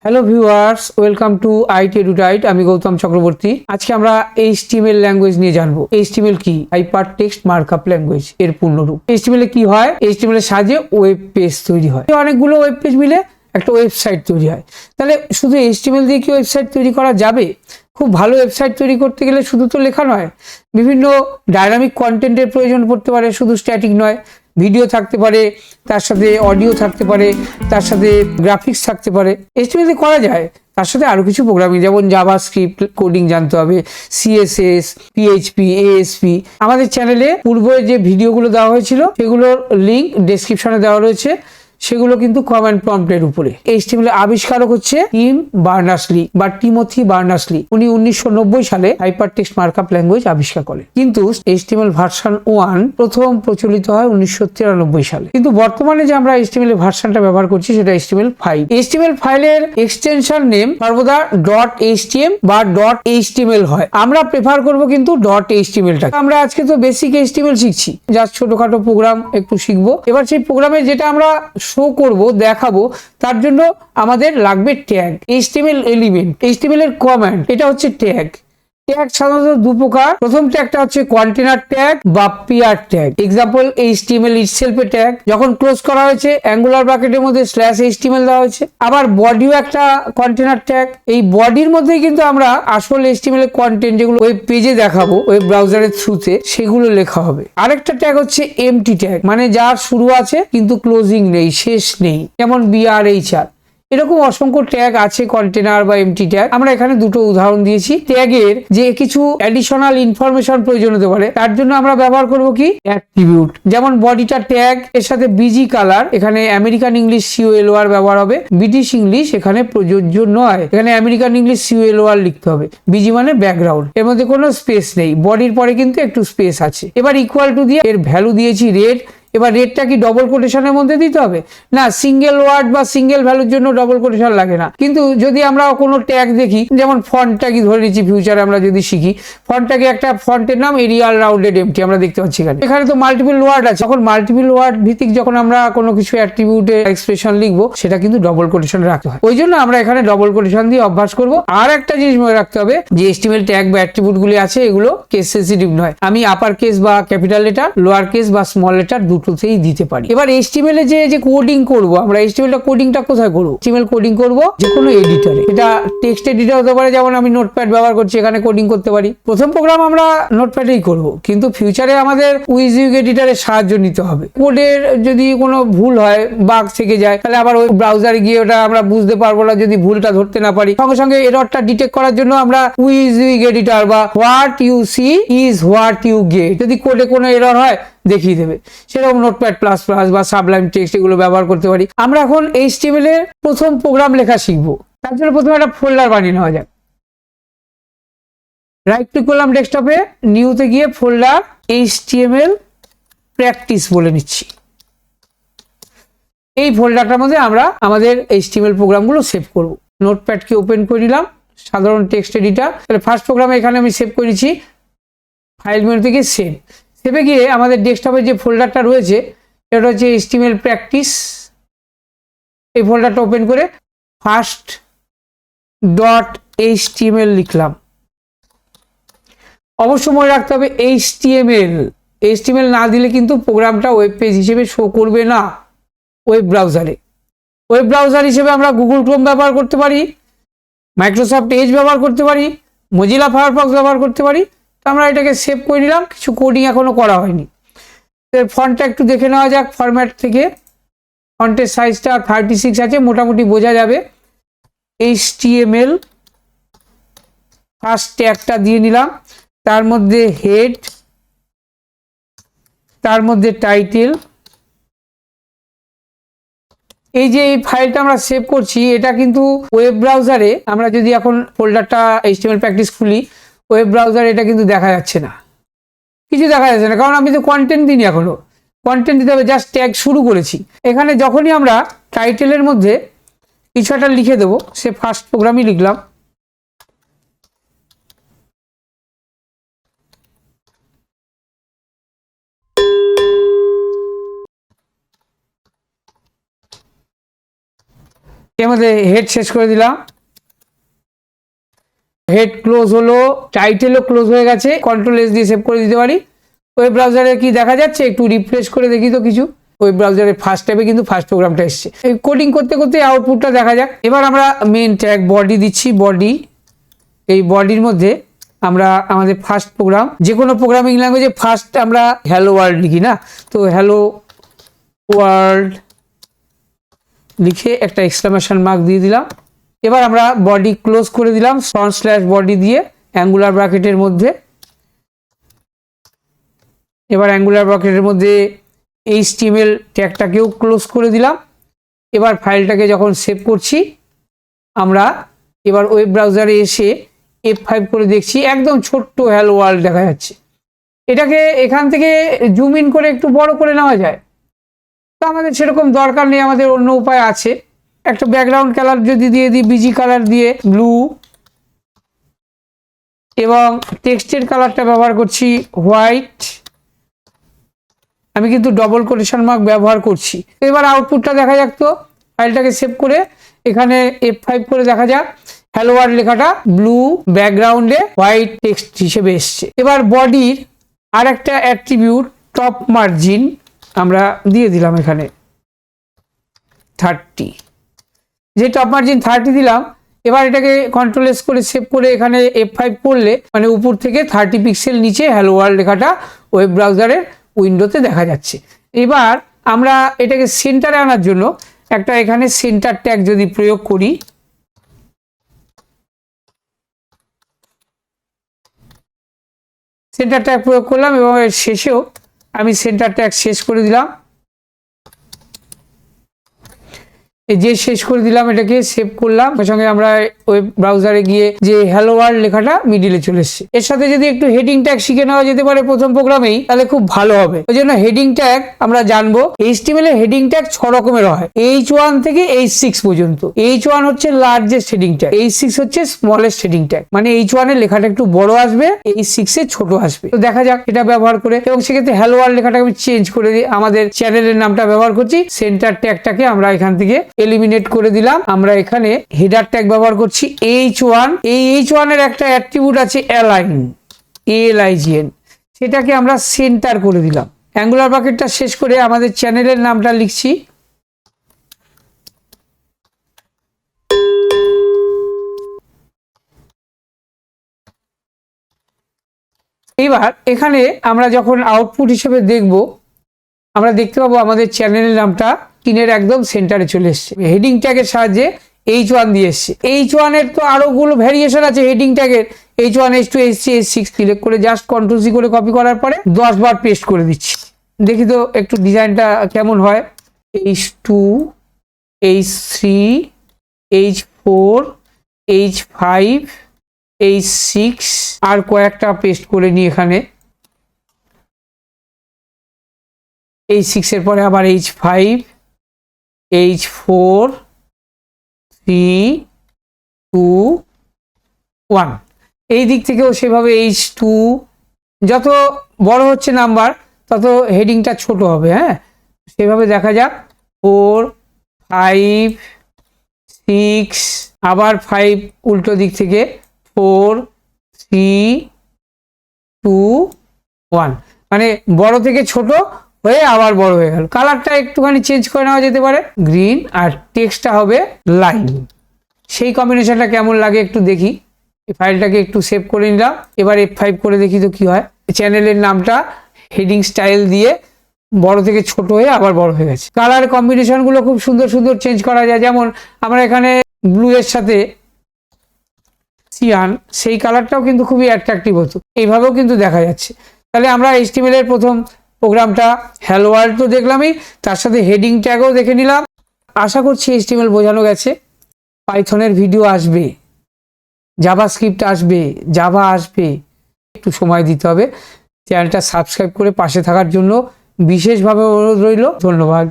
Hello viewers, welcome to IT Edutight. আমি গৌতম চক্রবর্তী। আজকে আমরা এইচটিএমএল ল্যাঙ্গুয়েজ নিয়ে জানবো। এইচটিএমএল কি? হাইপার টেক্সট মার্কআপ ল্যাঙ্গুয়েজ এর পূর্ণরূপ। এইচটিএমএল কি হয়? এইচটিএমএল এর সাহায্যে ওয়েব পেজ তৈরি হয়। অনেকগুলো ওয়েব পেজ মিলে একটা ওয়েবসাইট তৈরি হয়। তাহলে শুধু এইচটিএমএল দিয়ে কি ওয়েবসাইট তৈরি করা যাবে? খুব ভালো ওয়েবসাইট তৈরি করতে গেলে শুধু তো লেখা নয়, বিভিন্ন ডাইনামিক কন্টেন্টের প্রয়োজন পড়তে পারে। শুধু স্ট্যাটিক নয়, ভিডিও থাকতে পারে, তার সাথে অডিও থাকতে পারে, তার সাথে গ্রাফিক্স থাকতে পারে। এইচটিএমএল দিয়ে করা যায়। তার সাথে আরও কিছু প্রোগ্রামিং, যেমন জাভাস্ক্রিপ্ট কোডিং জানতে হবে, সিএসএস, পিএইচপি, এএসপি। আমাদের চ্যানেলে পূর্বে যে ভিডিওগুলো দেওয়া হয়েছিল সেগুলোর লিঙ্ক ডেসক্রিপশনে দেওয়া রয়েছে। সেগুলো কিন্তু কমান্ড প্রম্পটের উপরে। এইচটিএমএল এর আবিষ্কারক হচ্ছে টিম বার্নার্স-লি বা টিমোথি বার্নার্স-লি। উনি 1990 সালে হাইপার টেক্সট মার্কআপ ল্যাঙ্গুয়েজ আবিষ্কার করেন। কিন্তু এইচটিএমএল ভার্সন 1 প্রথম প্রচলিত হয় 1993 সালে। কিন্তু বর্তমানে যে আমরা এইচটিএমএল এর ভার্সনটা ব্যবহার করছি সেটা এইচটিএমএল 5। এইচটিএমএল ফাইলের এক্সটেনশন নেম সর্বদা .htm বা .html হয়। আমরা প্রেফার করব কিন্তু .html-টা। আমরা আজকে তো বেসিক এইচটিএমএল শিখছি, জাস্ট ছোটখাটো প্রোগ্রাম একটু শিখবো। এবার সেই প্রোগ্রামে যেটা আমরা শো করব, দেখাবো, তার জন্য আমাদের লাগবে ট্যাগ। এইচটিএমএল এলিমেন্ট, এইচটিএমএল এর কমান্ড, এটা হচ্ছে ট্যাগ। ট্যাগ সাধারণত দু প্রকার। প্রথম ট্যাগটা হচ্ছে কন্টেনার ট্যাগ বা PR tag. Example HTML itself এর ট্যাগ, যখন ক্লোজ করা হয়েছে অ্যাঙ্গুলার ব্র্যাকেটের মধ্যে /html দেওয়া হয়েছে। আবার বডিও একটা কন্টেনার ট্যাগ। এই বডির মধ্যেই কিন্তু আমরা আসল এইচটিএমএল এর কন্টেন্ট, যেগুলো ওয়েব পেজে দেখাবো ওয়েব ব্রাউজারের থ্রুতে, সেগুলো লেখা হবে। আরেকটা ট্যাগ হচ্ছে এমটি ট্যাগ, মানে যার শুরু আছে কিন্তু ক্লোজিং নেই, শেষ নেই, যেমন BRHR। এরকম অসংখ্য ট্যাগ আছে, কন্টেনার বা এমটি ট্যাগ। আমরা এখানে দুটো উদাহরণ দিয়েছি। ট্যাগের যে কিছু অ্যাডিশনাল ইনফরমেশন প্রয়োজন হতে পারে, তার জন্য আমরা ব্যবহার করব কি অ্যাট্রিবিউট। যেমন বডিটা ট্যাগ, এর সাথে বিজি কালার, এখানে আমেরিকান ইংলিশ COLOR ব্যবহার হবে। ব্রিটিশ ইংলিশ এখানে প্রযোজ্য নয়, এখানে আমেরিকান ইংলিশ COLOR লিখতে হবে। বিজি মানে ব্যাকগ্রাউন্ড, এর মধ্যে কোনো স্পেস নেই। বডির পরে কিন্তু একটু স্পেস আছে। এবার ইকুয়াল টু দিয়ে এর ভ্যালু দিয়েছি রেড। এবার রেটটা কি ডবল কোটেশনের মধ্যে দিতে হবে? না, সিঙ্গেল ওয়ার্ড বা সিঙ্গেল ভ্যালুর জন্য ডবল কোটেশন লাগে না। কিন্তু যদি আমরা কোনো ট্যাগ দেখি, যেমন ফন্টটা কি ধরে নিচ্ছি, ফিউচারে আমরা যদি শিখি, ফন্টটাকে একটা ফন্টের নাম এরিয়াল রাউন্ডেড এমটি আমরা দেখতে পাচ্ছি এখানে। এখানে তো মাল্টিপল ওয়ার্ড আছে। যখন মাল্টিপল ওয়ার্ড ভিত্তিক যখন আমরা কোনো কিছু অ্যাট্রিবিউটে এক্সপ্রেশন লিখবো, সেটা কিন্তু ডবল কোটেশন রাখতে হয়। ওই জন্য আমরা এখানে ডবল কোটেশন দিয়ে অভ্যাস করব। আর একটা জিনিস মনে রাখতে হবে যে এইচটিএমএল ট্যাগ বা অ্যাট্রিবিউট গুলি আছে, এগুলো কেস সেনসিটিভ নয়। আমি আপার কেস বা ক্যাপিটাল লেটার, লোয়ার কেস বা স্মল লেটার দুটোতেই দিতে পারি। এবার এইচটিএমএল এ যে কোডিং করব, আমরা এইচটিএমএল কোডিংটা কোথায় করব? এইচটিএমএল কোডিং করব যে কোনো এডিটরে। এটা টেক্সট এডিটর হতে পারে, যেমন আমি নোটপ্যাড ব্যবহার করছি, এখানে কোডিং করতে পারি। প্রথম প্রোগ্রাম আমরা নোটপ্যাডেই করব, কিন্তু ফিউচারে আমাদের উইজুইগ এডিটরের সাহায্য নিতে হবে। কোডের যদি কোনো ভুল হয়, বাগ থেকে যায়, তাহলে আবার ওই ব্রাউজারে গিয়ে ওটা আমরা বুঝতে পারবো না যদি ভুলটা ধরতে না পারি। সঙ্গে সঙ্গে এররটা ডিটেক্ট করার জন্য আমরা উইজুইগ এডিটর বা what you see is what you get, যদি কোডে কোনো এরর হয় দেখিয়ে দেবে। সেরকম নোটপ্যাড প্লাস প্লাস বা সাবলাইম টেক্সট এগুলো ব্যবহার করতে পারি। আমরা এখন এইচটিএমএল এর প্রথম প্রোগ্রাম লেখা শিখবো। তার জন্য প্রথমে একটা ফোল্ডার বানিয়ে নেওয়া যাক। রাইট ক্লিক করলাম ডেস্কটপে, নিউতে গিয়ে ফোল্ডার এইচটিএমএল প্র্যাকটিস বলে নিচ্ছি। এই ফোল্ডারটার মধ্যে আমরা আমাদের এইচটিএমএল প্রোগ্রামগুলো সেভ করব। নোটপ্যাডকে ওপেন করে নিলাম, সাধারণ টেক্সট এডিটর। তাহলে ফার্স্ট প্রোগ্রামে এখানে আমি সেভ করেছি। ফাইল মেনু থেকে সেভ। সেভে গিয়ে আমাদের ডেস্কটপে যে ফোল্ডারটা রয়েছে, এটা হচ্ছে এইচটিএমএল প্র্যাকটিস। এই ফোল্ডারটা ওপেন করে ফার্স্ট .html লিখলাম। অবশ্য মনে রাখতে হবে এইচটিএমএল না দিলে কিন্তু প্রোগ্রামটা ওয়েব পেজ হিসেবে শো করবে না ওয়েব ব্রাউজারে। ওয়েব ব্রাউজার হিসেবে আমরা গুগল ক্রোম ব্যবহার করতে পারি, মাইক্রোসফট এজ ব্যবহার করতে পারি, মজিলা ফায়ারফক্স ব্যবহার করতে পারি। তো আমরা এটাকে সেভ করে নিলাম, কিছু কোডিং এখনো করা হয়নি। ফন্টটা একটু দেখে নেওয়া যাক ফরম্যাট থেকে। ফন্টের সাইজটা 36 আছে, মোটামুটি বোঝা যাবে। এইচটিএমএল ফার্স্ট ট্যাগটা দিয়ে নিলাম, তার মধ্যে হেড, তার মধ্যে টাইটেল। এই যে এই ফাইলটা আমরা সেভ করছি, এটা কিন্তু ওয়েব ব্রাউজারে, আমরা যদি এখন ফোল্ডারটা এইচটিএমএল প্র্যাকটিস খুলি, ওয়েব ব্রাউজারে এটা কিন্তু দেখা যাচ্ছে না, কিছু দেখা যাচ্ছে না, কারণ আমি তো কন্টেন্ট দিইনি এখনো। কন্টেন্ট দিতে হবে, জাস্ট ট্যাগ শুরু করেছি। এখানে যখনই আমরা টাইটেলের মধ্যে কিছু একটা লিখে দেবো, সে ফার্স্ট প্রোগ্রামই লিখলাম। এর মধ্যে হেড শেষ করে দিলাম, হেড ক্লোজ হলো, টাইটেলও ক্লোজ হয়ে গেছে, কন্ট্রোল এস দিয়ে সেভ করে দিতে পারি। ওয়েব ব্রাউজারে কি দেখা যাচ্ছে একটু রিফ্রেশ করে দেখি তো কিছু। ওয়েব ব্রাউজারে ফার্স্ট ট্যাবে কিন্তু ফার্স্ট প্রোগ্রামটা এসছে। এই কোডিং করতে করতে আউটপুটটা দেখা যাক। এবার আমরা মেন ট্যাগ বডি দিচ্ছি, বডি, এই বডির মধ্যে আমরা আমাদের ফার্স্ট প্রোগ্রাম, যে কোনো প্রোগ্রামিং ল্যাঙ্গুয়েজে ফার্স্ট আমরা হ্যালো ওয়ার্ল্ড লিখি না, তো হ্যালো ওয়ার্ল্ড লিখে একটা এক্সক্লামেশন মার্ক দিয়ে দিলাম। এবার আমরা বডি ক্লোজ করে দিলাম ফ্রন্ট স্ল্যাশ বডি দিয়ে অ্যাঙ্গুলার ব্র্যাকেটের মধ্যে। এবার অ্যাঙ্গুলার ব্র্যাকেটের মধ্যে HTML ট্যাগটাকেও ক্লোজ করে দিলাম। এবার ফাইলটাকে যখন সেভ করছি আমরা এবার ওয়েব ব্রাউজারে এসে F5 করে দেখছি একদম ছোট্ট হ্যালো ওয়ার্ল্ড দেখা যাচ্ছে। এটাকে এখান থেকে জুম ইন করে একটু বড় করে নেওয়া যায়, তো আমাদের সেরকম দরকার নেই, আমাদের অন্য উপায় আছে। একটা ব্যাকগ্রাউন্ড কালার যদি দিয়ে দিই, বিজি কালার দিয়ে ব্লু, এবং টেক্সটের কালারটা ব্যবহার করছি হোয়াইট। আমি কিন্তু ডবল কোটেশন মার্ক ব্যবহার করছি। এবার আউটপুটটা দেখা যাক তো, ফাইলটাকে সেভ করে এখানে F5 করে দেখা যাক হ্যালো ওয়ার্ল্ড লেখাটা ব্লু ব্যাকগ্রাউন্ডে হোয়াইট টেক্সট হিসেবে এসছে। এবার বডির আর একটা অ্যাট্রিবিউট টপ মার্জিন আমরা দিয়ে দিলাম এখানে 30, যে টপ মার্জিন 30 দিলাম। এবার এটাকে কন্ট্রোল এস করে সেভ করে এখানে F5 করলে মানে উপর থেকে 30 পিক্সেল নিচে হ্যালো ওয়ার্ল্ড লেখাটা ওয়েব ব্রাউজারের উইন্ডোতে দেখা যাচ্ছে। এবার আমরা এটাকে সেন্টারে আনার জন্য একটা এখানে সেন্টার ট্যাগ যদি প্রয়োগ করি, সেন্টার ট্যাগ প্রয়োগ করলাম এবং এর শেষেও আমি সেন্টার ট্যাগ শেষ করে দিলাম। এই যে শেষ করে দিলাম, এটাকে সেভ করলাম, সঙ্গে আমরা ওয়েব ব্রাউজারে গিয়ে যে হ্যালো ওয়ার্ল্ড লেখাটা মিডিলে চলে এসছে। এর সাথে যদি একটু হেডিং ট্যাগ শিখে নেওয়া যেতে পারে প্রথম প্রোগ্রামেই, তাহলে খুব ভালো হবে। ওই জন্য হেডিং ট্যাগ আমরা জানবো। HTML এর হেডিং ট্যাগ 6 রকমের হয়, H1 থেকে H6 পর্যন্ত। H1 হচ্ছে লার্জেস্ট হেডিং ট্যাগ, H6 হচ্ছে স্মলেস্ট হেডিং ট্যাগ, মানে H1 এর লেখাটা একটু বড় আসবে, H6 এ ছোট আসবে। তো দেখা যাক এটা ব্যবহার করে, এবং সেক্ষেত্রে হ্যালো ওয়ার্ল্ড লেখাটাকে আমি চেঞ্জ করে দিই, আমাদের চ্যানেলের নামটা ব্যবহার করছি, সেন্টার ট্যাগটাকে আমরা এখান থেকে এলিমিনেট করে দিলাম। আমরা এখানে হেডার ট্যাগ ব্যবহার করছি H1। এই H1 এর একটা অ্যাট্রিবিউট আছে অ্যালাইন, ALIGN, সেটাকে আমরা সেন্টার করে দিলাম। অ্যাঙ্গুলার ব্র্যাকেটটা শেষ করে আমাদের চ্যানেলের নামটা লিখছি, এবার এখানে আমরা যখন আউটপুট হিসেবে দেখব, আমরা দেখতে পাবো আমাদের চ্যানেলের নামটা স্ক্রিনের একদম সেন্টারে চলে এসছে। হেডিং ট্যাগের সাহায্যে H1 দিয়ে এসছে। H1 এর তো আরো গুলো ভ্যারিয়েশন আছে হেডিং ট্যাগের, H1, H2, H3, H6 select করে জাস্ট কন্ট্রোল সি করে কপি করার পরে 10 বার পেস্ট করে দিচ্ছি। দেখি তো একটু ডিজাইনটা কেমন হয়। H2, H3, H4, H5, H6 আর কয়েকটা পেস্ট করে নিই এখানে। H6 এর পরে আবার H5, H4, 3, 2, 1। এই দিক থেকেও সেভাবে H2, যত বড় হচ্ছে নাম্বার তত হেডিংটা ছোট হবে। হ্যাঁ, সেভাবে দেখা যাক। 4, 5, 6, আবার 5 উল্টো দিক থেকে 4, 3, 2, 1, মানে বড় থেকে ছোট হয়ে আবার বড় হয়ে গেল। কালারটা একটুখানি চেঞ্জ করে নেওয়া যেতে পারে, গ্রিন, আর টেক্সটটা হবে লাইন। সেই কম্বিনেশনটা কেমন লাগে একটু দেখি। এই ফাইলটাকে একটু সেভ করে নিলাম। এবার F5 করে দেখি তো কি হয়। চ্যানেলের নামটা হেডিং স্টাইল দিয়ে বড় থেকে ছোট হয়ে আবার বড় হয়ে গেছে। কালার কম্বিনেশনগুলো খুব সুন্দর সুন্দর চেঞ্জ করা যায়। যেমন আমরা এখানে ব্লু এর সাথে সিয়ান, সেই কালারটাও কিন্তু খুবই অ্যাট্রাকটিভ হতো, এইভাবেও কিন্তু দেখা যাচ্ছে। তাহলে আমরা HTML এর প্রথম প্রোগ্রামটা হ্যালো ওয়ার্ল্ড তো দেখলামই, তার সাথে হেডিং ট্যাগও দেখে নিলাম। আশা করছি HTML বোঝানো গেছে। পাইথনের ভিডিও আসবে, জাভাস্ক্রিপ্ট আসবে, জাভা আসবে, একটু সময় দিতে হবে। চ্যানেলটা সাবস্ক্রাইব করে পাশে থাকার জন্য বিশেষভাবে অনুরোধ রইল। ধন্যবাদ।